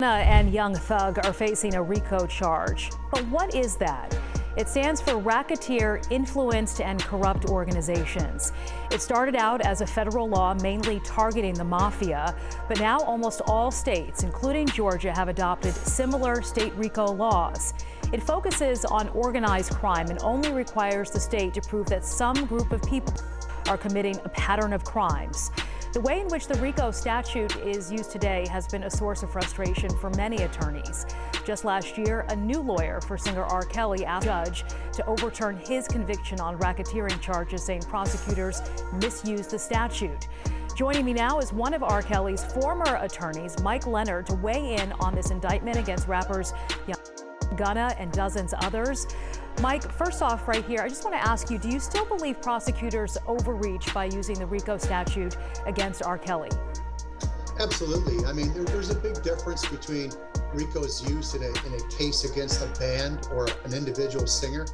Gunna and Young Thug are facing a RICO charge. But what is that? It stands for Racketeer Influenced and Corrupt Organizations. It started out as a federal law mainly targeting the mafia, but now almost all states, including Georgia, have adopted similar state RICO laws. It focuses on organized crime and only requires the state to prove that some group of people are committing a pattern of crimes. The way in which the RICO statute is used today has been a source of frustration for many attorneys. Just last year, a new lawyer for singer R. Kelly asked a judge to overturn his conviction on racketeering charges, saying prosecutors misused the statute. Joining me now is one of R. Kelly's former attorneys, Mike Leonard, to weigh in on this indictment against rappers Young Thug and Gunna and dozens others. Mike, first off right here, I just want to ask you, do you still believe prosecutors overreach by using the RICO statute against R. Kelly? Absolutely. I mean, there's a big difference between RICO's use in a case against a band or an individual singer,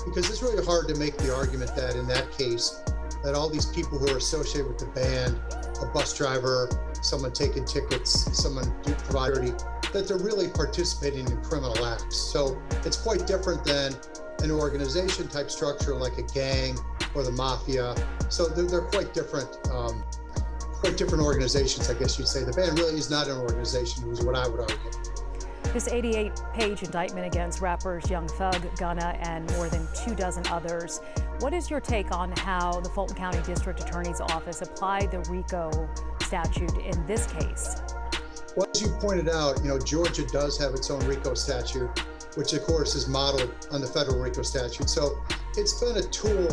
because it's really hard to make the argument that in that case, that all these people who are associated with the band, a bus driver, someone taking tickets, someone providing, that they're really participating in criminal acts. So it's quite different than an organization type structure like a gang or the mafia. So they're quite different organizations, I guess you'd say. The band really is not an organization, is what I would argue. This 88-page indictment against rappers Young Thug, Gunna, and more than 24 others. What is your take on how the Fulton County District Attorney's Office applied the RICO statute in this case? Well, as you pointed out, Georgia does have its own RICO statute, which of course is modeled on the federal RICO statute. So it's been a tool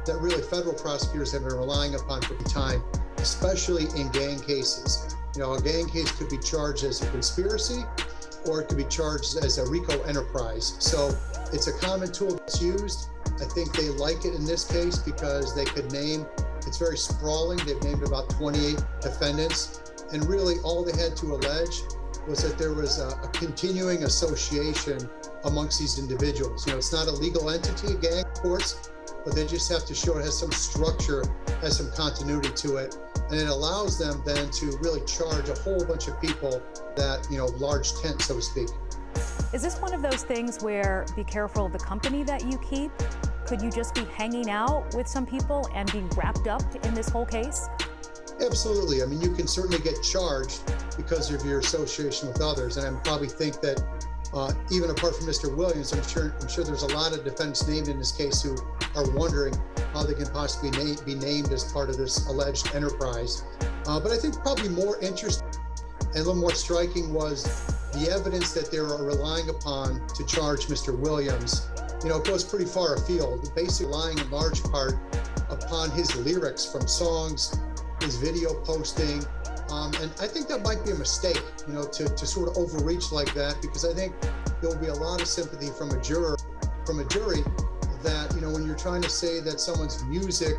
that really federal prosecutors have been relying upon for some time, especially in gang cases. A gang case could be charged as a conspiracy, or it could be charged as a RICO enterprise. So it's a common tool that's used. I think they like it in this case because they could name, it's very sprawling. They've named about 28 defendants. And really all they had to allege was that there was a continuing association amongst these individuals. It's not a legal entity, a gang, of course, but they just have to show it has some structure, has some continuity to it. And it allows them then to really charge a whole bunch of people that, large tent, so to speak. Is this one of those things where be careful of the company that you keep? Could you just be hanging out with some people and be wrapped up in this whole case? Absolutely. I mean, you can certainly get charged because of your association with others. And I probably think that even apart from Mr. Williams, I'm sure there's a lot of defendants named in this case who are wondering how they can possibly be named as part of this alleged enterprise. But I think probably more interesting and a little more striking was the evidence that they were relying upon to charge Mr. Williams. It goes pretty far afield, basically relying in large part upon his lyrics from songs, his video posting. And I think that might be a mistake, to sort of overreach like that, because I think there will be a lot of sympathy from a jury that, when you're trying to say that someone's music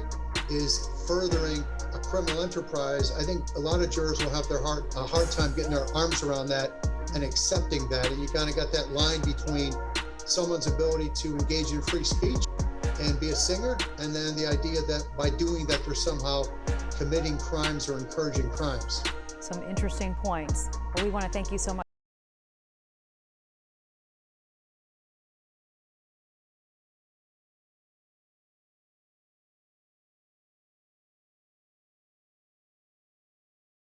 is furthering a criminal enterprise, I think a lot of jurors will have a hard time getting their arms around that and accepting that. And you kind of got that line between someone's ability to engage in free speech and be a singer, and then the idea that by doing that, they're somehow committing crimes or encouraging crimes. Some interesting points. Well, we want to thank you so much.